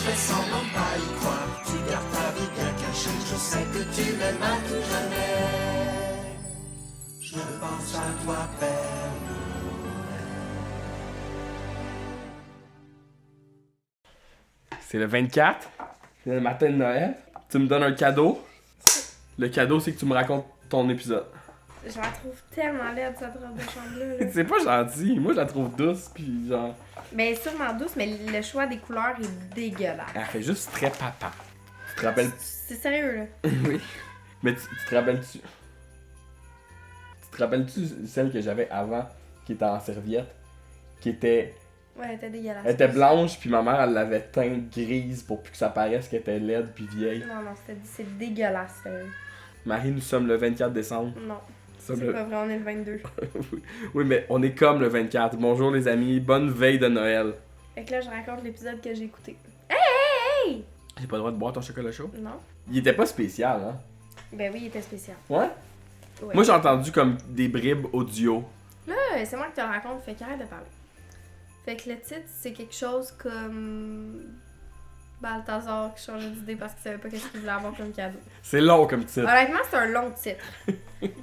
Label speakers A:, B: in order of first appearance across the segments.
A: fais semblant de pas y croire. Tu gardes ta vie bien cachée, je sais que tu m'aimes à tout jamais. Je pense à toi, Père Noël.
B: C'est le 24, c'est le matin de Noël. Tu me donnes un cadeau. Le cadeau, c'est que tu me racontes ton épisode.
C: Je la trouve tellement laide, cette robe de chambre-là. Là.
B: C'est pas gentil. Moi, je la trouve douce, puis genre...
C: Ben, sûrement douce, mais le choix des couleurs est dégueulasse.
B: Elle fait juste très papa. Tu te rappelles...
C: C'est sérieux, là.
B: Oui. Mais tu te rappelles-tu... Tu te rappelles-tu celle que j'avais avant, qui était en serviette, qui était...
C: Ouais, elle était dégueulasse.
B: Elle était blanche, puis ma mère, elle l'avait teinte grise pour plus que ça paraisse qu'elle était laide puis vieille.
C: Non, c'est dégueulasse, sérieux.
B: Marie, nous sommes le 24 décembre.
C: Non,
B: Nous sommes
C: c'est pas vrai, on est le 22.
B: Oui, mais on est comme le 24. Bonjour les amis, bonne veille de Noël.
C: Fait que là, je raconte l'épisode que j'ai écouté. Hey!
B: J'ai pas le droit de boire ton chocolat chaud?
C: Non?
B: Il était pas spécial, hein?
C: Ben oui, il était spécial.
B: Ouais?
C: Ouais.
B: Moi, j'ai entendu comme des bribes audio.
C: Là, c'est moi qui te le raconte, fait qu'arrête de parler. Fait que le titre, c'est quelque chose comme... Balthazar qui changeait d'idée parce qu'il savait pas qu'est-ce qu'il voulait avoir comme cadeau.
B: C'est long comme titre.
C: Honnêtement, c'est un long titre.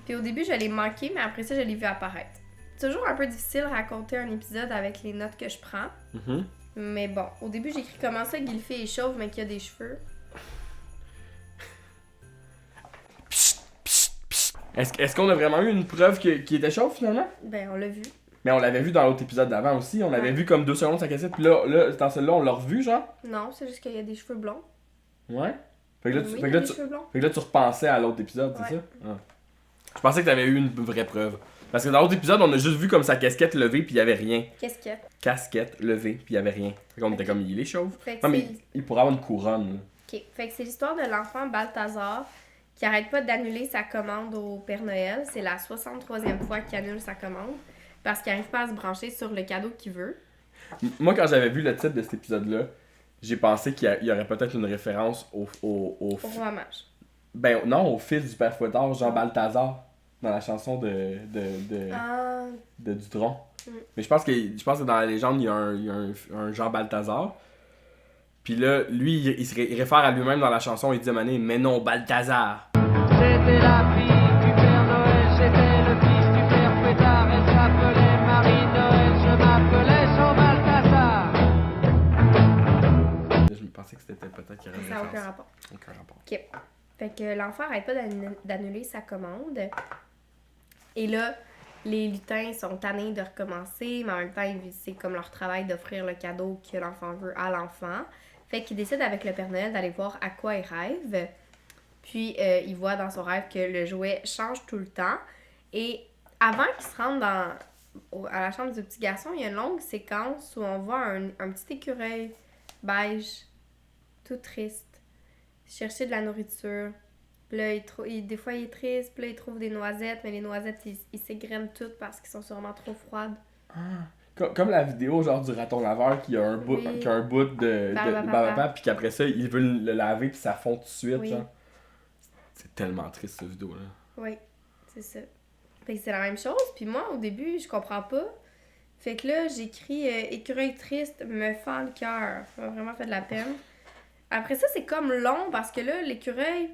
C: Puis au début, je l'ai manqué, mais après ça, je l'ai vu apparaître. C'est toujours un peu difficile de raconter un épisode avec les notes que je prends.
B: Mhm.
C: Mais bon, au début, j'écris comment ça, Guilfé est chauve, mais qu'il a des cheveux.
B: Est-ce qu'on a vraiment eu une preuve qu'il était chauve finalement?
C: Ben, on l'a vu.
B: Mais on l'avait vu dans l'autre épisode d'avant aussi. On l'avait
C: Ouais.
B: vu comme 2 secondes sa cassette. Puis là, dans celle-là, on l'a revu, genre?
C: Non, c'est juste qu'il y a des cheveux blonds.
B: Ouais. Fait que là,
C: Oui,
B: tu,
C: il
B: fait
C: y
B: que
C: a
B: là,
C: des
B: tu,
C: cheveux blonds.
B: fait que là, tu repensais à l'autre épisode, c'est
C: Ouais.
B: ça? Ah. Je pensais que t'avais eu une vraie preuve. Parce que dans l'autre épisode, on a juste vu comme sa casquette levée, puis il y avait rien.
C: Qu'est-ce qu'il y a?
B: Casquette levée, puis il y avait rien. Fait qu'on était comme, il est chauve.
C: Fait que
B: Non, mais
C: c'est...
B: il pourrait avoir une couronne, là.
C: Ok. Fait que c'est l'histoire de l'enfant Balthazar qui arrête pas d'annuler sa commande au Père Noël. C'est la 63e fois qu'il annule sa commande parce qu'il arrive pas à se brancher sur le cadeau qu'il veut.
B: Moi, quand j'avais vu le titre de cet épisode-là, j'ai pensé qu'il y aurait peut-être une référence au
C: Au roi mage.
B: Ben non, au fils du père Fouettard, Jean Balthazar, dans la chanson de
C: Ah,
B: Dutronc.
C: Mm.
B: Mais je pense que dans la légende, il y a un Jean Balthazar. Puis là, lui, il réfère à lui-même dans la chanson, il dit à un moment donné, mais non, Balthazar.
D: J'étais la fille du Père Noël, j'étais le fils du Père Fouettard, elle s'appelait Marie-Noël, je m'appelais Jean Balthazar.
B: Là, je me pensais que c'était peut-être qu'il y aurait une
C: ça n'a aucun
B: référence.
C: rapport.
B: Aucun rapport.
C: Ok. Fait que l'enfant arrête pas d'annuler sa commande. Et là, les lutins sont tannés de recommencer, mais en même temps, c'est comme leur travail d'offrir le cadeau que l'enfant veut à l'enfant. Fait qu'ils décident avec le Père Noël d'aller voir à quoi il rêve. Puis, il voit dans son rêve que le jouet change tout le temps. Et avant qu'il se rende à la chambre du petit garçon, il y a une longue séquence où on voit un petit écureuil beige, tout triste, chercher de la nourriture. Puis là, des fois, il est triste, puis là, il trouve des noisettes, mais les noisettes, ils s'égrènent toutes parce qu'elles sont sûrement trop froides.
B: Comme la vidéo genre du raton laveur qui a un bout,
C: Oui.
B: qui a un bout de Barbapapa, puis qu'après ça, il veut le laver, puis ça fond tout de suite.
C: Oui.
B: Genre. C'est tellement triste, cette vidéo-là.
C: Oui, c'est ça. Fait que c'est la même chose, puis moi, au début, je comprends pas. Fait que là, j'écris écureuil triste me fend le cœur. Ça m'a vraiment fait de la peine. Après ça, c'est comme long parce que là, l'écureuil,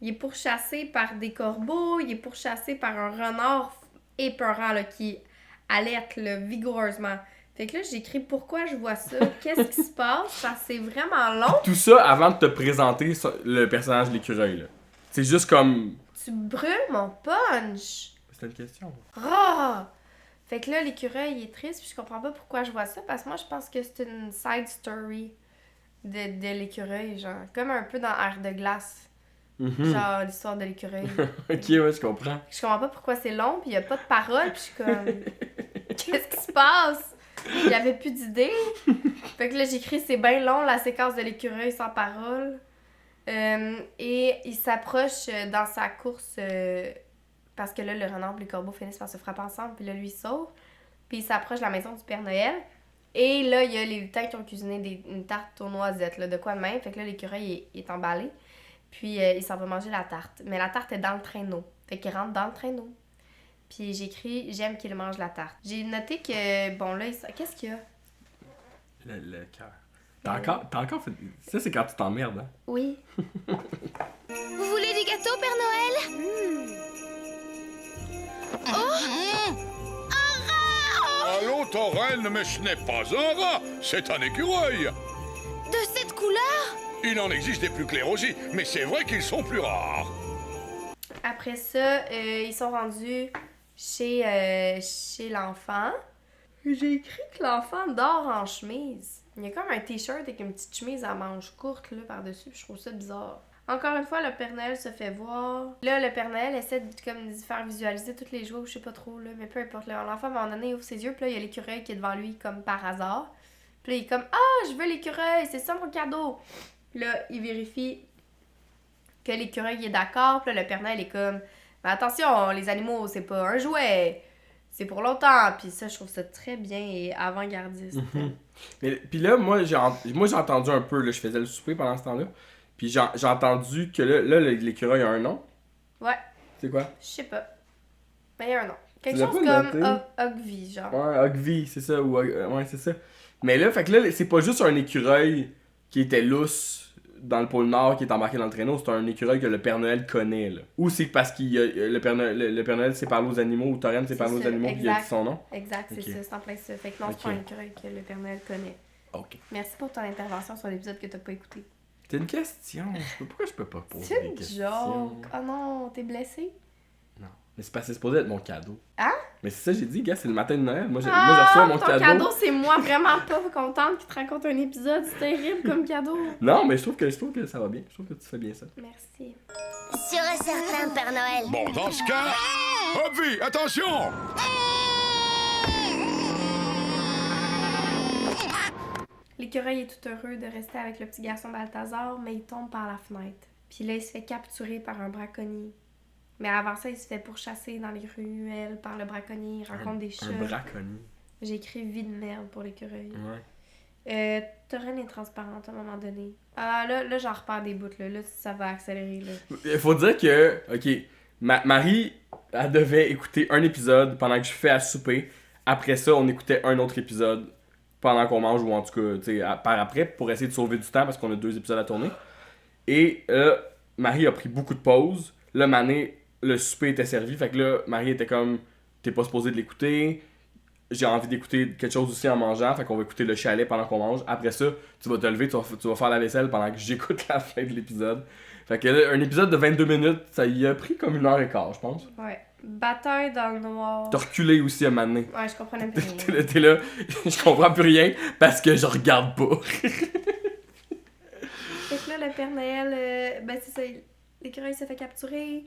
C: il est pourchassé par des corbeaux, il est pourchassé par un renard épeurant là, qui alerte là, vigoureusement. Fait que là, j'écris pourquoi je vois ça, qu'est-ce qui se passe, parce que c'est vraiment long.
B: Tout ça avant de te présenter le personnage de l'écureuil, là. C'est juste comme...
C: Tu brûles mon punch.
B: C'était une question.
C: Ah! Fait que là, l'écureuil il est triste, puis je comprends pas pourquoi je vois ça, parce que moi, je pense que c'est une side story de l'écureuil, genre. Comme un peu dans Air de glace.
B: Mhm.
C: Genre, l'histoire de l'écureuil.
B: Ok, ouais, je comprends.
C: Je comprends pas pourquoi c'est long, puis il y a pas de parole, puis je suis comme... Qu'est-ce qui se passe? Il y avait plus d'idées. Fait que là, j'écris, c'est bien long, la séquence de l'écureuil sans parole. Et il s'approche dans sa course... parce que là, le renard et les corbeaux finissent par se frapper ensemble, puis là, lui, il sauve. Puis il s'approche de la maison du Père Noël. Et là, il y a les lutins qui ont cuisiné une tarte aux noisettes, là, de quoi de même. Fait que là, l'écureuil il est emballé. Puis il s'en va manger la tarte. Mais la tarte est dans le traîneau. Fait qu'il rentre dans le traîneau. Puis j'écris « J'aime qu'il mange la tarte ». J'ai noté que, bon là, qu'est-ce qu'il y a?
B: Le cœur. T'as encore fait... Ça, c'est quand tu t'emmerdes, hein?
C: Oui.
E: Vous voulez du gâteau, Père Noël?
F: Allô, Torren, mais ce n'est pas un rat, c'est un écureuil.
E: De cette couleur?
F: Il en existe des plus clairs aussi, mais c'est vrai qu'ils sont plus rares.
C: Après ça, ils sont rendus chez l'enfant. J'ai écrit que l'enfant dort en chemise. Il y a comme un t-shirt avec une petite chemise à manches courtes là, par-dessus, puis je trouve ça bizarre. Encore une fois, le Père Noël se fait voir. Là, le Père Noël essaie de comme, faire visualiser tous les jouets, ou je sais pas trop, là, mais peu importe. Là, l'enfant, à un moment donné, il ouvre ses yeux, puis là, il y a l'écureuil qui est devant lui comme par hasard. Puis là, il est comme « Ah, je veux l'écureuil, c'est ça mon cadeau! » Puis là, il vérifie que l'écureuil est d'accord, puis là, le Père Noël est comme « Mais attention, les animaux, c'est pas un jouet! C'est pour longtemps! » Puis ça, je trouve ça très bien et avant-gardiste.
B: Mais puis là, moi j'ai entendu un peu, là, je faisais le souper pendant ce temps-là. Puis j'ai entendu que là l'écureuil a un nom.
C: Ouais,
B: C'est quoi?
C: je sais pas. Mais il y a un nom. Quelque
B: Tu l'as
C: chose
B: pas
C: comme
B: noté?
C: Ogvi, genre.
B: Ouais, Ogvi, c'est ça. Ou, ouais, c'est ça. Mais là, fait que là, c'est pas juste un écureuil qui était lousse dans le pôle Nord qui est embarqué dans le traîneau, c'est un écureuil que le Père Noël connaît, là. Ou c'est parce que le Père Noël s'est parlé aux animaux, ou Torren s'est
C: C'est
B: parlé aux
C: ça,
B: animaux, puis il a dit
C: exact.
B: son nom.
C: Exact, c'est
B: Ok.
C: ça, c'est en plein ça. Fait que non,
B: Ok.
C: c'est pas un écureuil que le Père Noël connaît.
B: Ok.
C: Merci pour ton intervention sur l'épisode que t'as pas écouté.
B: C'est une question. Pourquoi je peux pas poser
C: C'est
B: des
C: une
B: questions?
C: joke. Oh non, t'es blessé?
B: Non. Mais c'est parce que c'est supposé être mon cadeau.
C: Hein?
B: Mais c'est ça, j'ai dit, gars, c'est le matin de Noël. Moi, j'ai reçu mon
C: ton
B: cadeau.
C: cadeau, c'est moi vraiment pas contente qu'il te raconte un épisode. C'est terrible comme cadeau.
B: Non, mais je trouve que ça va bien. Je trouve que tu fais bien ça.
C: Merci.
E: Sûr et certain, Père Noël.
F: Bon, dans ce cas... Obvi, attention!
C: L'écureuil est tout heureux de rester avec le petit garçon Balthazar, mais il tombe par la fenêtre. Puis là, il se fait capturer par un braconnier. Mais avant ça, il se fait pourchasser dans les ruelles par le braconnier. Il rencontre des chats.
B: Un braconnier.
C: J'ai écrit vie de merde pour l'écureuil.
B: Ouais.
C: Torren est transparente à un moment donné. Ah, là j'en repars des bouts, là. Là, ça va accélérer, là.
B: Il faut dire que, ok, Marie, elle devait écouter un épisode pendant que je fais à souper. Après ça, on écoutait un autre épisode pendant qu'on mange, ou en tout cas, tu sais, par après, pour essayer de sauver du temps parce qu'on a 2 épisodes à tourner. Et Marie a pris beaucoup de pauses. Là, Mané, le souper était servi. Fait que là, Marie était comme, t'es pas supposé de l'écouter. J'ai envie d'écouter quelque chose aussi en mangeant. Fait qu'on va écouter le chalet pendant qu'on mange. Après ça, tu vas te lever, tu vas faire la vaisselle pendant que j'écoute la fin de l'épisode. Fait que là, un épisode de 22 minutes, ça y a pris comme 1h15, je pense.
C: Ouais. Bataille dans le noir.
B: T'as reculé aussi à un moment donné.
C: Ouais, je comprenais plus rien.
B: T'es là, je comprends plus rien parce que je regarde pas.
C: Fait que là, le Père Noël, ben c'est ça, l'écureuil s'est fait capturer.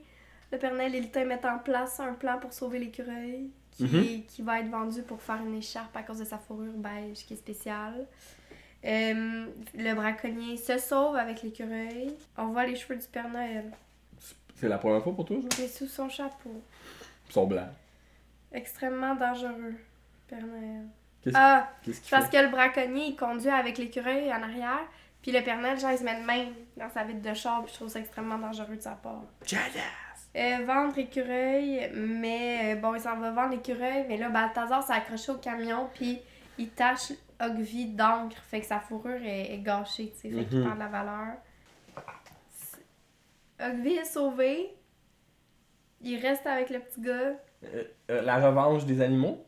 C: Le Père Noël et Lutin mettent en place un plan pour sauver l'écureuil, qui va être vendu pour faire une écharpe à cause de sa fourrure beige qui est spéciale. Le braconnier se sauve avec l'écureuil. On voit les cheveux du Père Noël.
B: C'est la première fois pour toi, ça?
C: C'est sous son chapeau.
B: Ils sont blancs.
C: Extrêmement dangereux, Père Noël.
B: Qu'est-ce qu'il
C: Parce
B: fait?
C: que le braconnier, il conduit avec l'écureuil en arrière. Puis le Père Noël, genre, il se met de main dans sa vitre de char. Puis je trouve ça extrêmement dangereux de sa part.
B: Jackass!
C: Vendre écureuil, mais bon, il s'en va vendre l'écureuil. Mais là, Balthazar s'est accroché au camion. Puis il tache Ogvi d'encre. Fait que sa fourrure est gâchée, tu sais. Fait qu'il perd de la valeur. Ogvi est sauvé. Il reste avec le petit gars.
B: La revanche des animaux?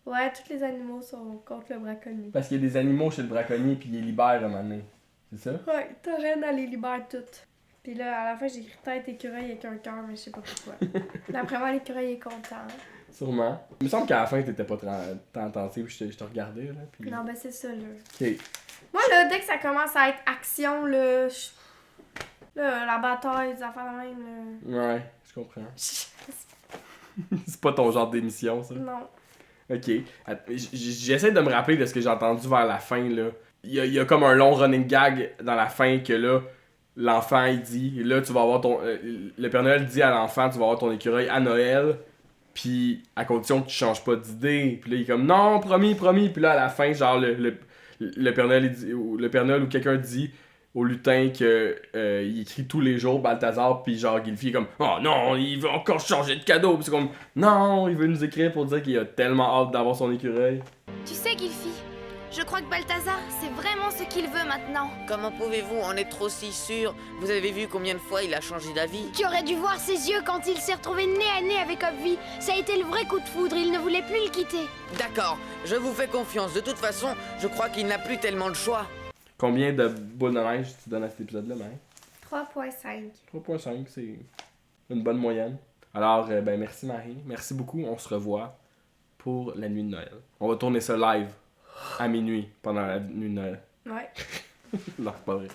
C: Ouais, tous les animaux sont contre le braconnier.
B: Parce qu'il y a des animaux chez le braconnier puis il les libère à un moment donné. C'est ça?
C: Ouais, Torren, elle les libère toutes. Puis là, à la fin, j'ai écrit tête écureuil avec un cœur, mais je sais pas pourquoi. D'après moi, l'écureuil est content.
B: Sûrement. Il me semble qu'à la fin, t'étais pas tant attentif, je te regardais, là. Puis...
C: Non, ben c'est ça, là.
B: Ok.
C: Moi, là, dès que ça commence à être action, là, là, la bataille, des affaires de même, là.
B: Ouais, je comprends. C'est pas ton genre d'émission, ça.
C: Non.
B: Ok. J'essaie de me rappeler de ce que j'ai entendu vers la fin, là. Il y a comme un long running gag dans la fin que là, l'enfant, il dit, là, tu vas avoir ton... le Père Noël dit à l'enfant, tu vas avoir ton écureuil à Noël, puis à condition que tu changes pas d'idée. Puis là, il est comme, non, promis. Puis là, à la fin, genre, le Père Noël, le Père Noël ou quelqu'un dit au lutin que il écrit tous les jours Balthazar, puis genre, Gylfi est comme, oh non, il veut encore changer de cadeau. Puis c'est comme, non, il veut nous écrire pour dire qu'il a tellement hâte d'avoir son écureuil.
E: Tu sais, Gylfi, Je crois que Balthazar, c'est vraiment ce qu'il veut maintenant.
G: Comment pouvez-vous en être aussi sûr? Vous avez vu combien de fois il a changé d'avis?
H: Tu aurais dû voir ses yeux quand il s'est retrouvé nez à nez avec Obvi. Ça a été le vrai coup de foudre, il ne voulait plus le quitter.
G: D'accord, je vous fais confiance. De toute façon, je crois qu'il n'a plus tellement le choix.
B: Combien de boules de neige tu donnes à cet épisode-là, Marie?
C: 3.5.
B: 3.5, c'est une bonne moyenne. Alors, ben merci Marie. Merci beaucoup. On se revoit pour la nuit de Noël. On va tourner ça live à minuit pendant la nuit de Noël.
C: Ouais.
B: Non, c'est pas vrai.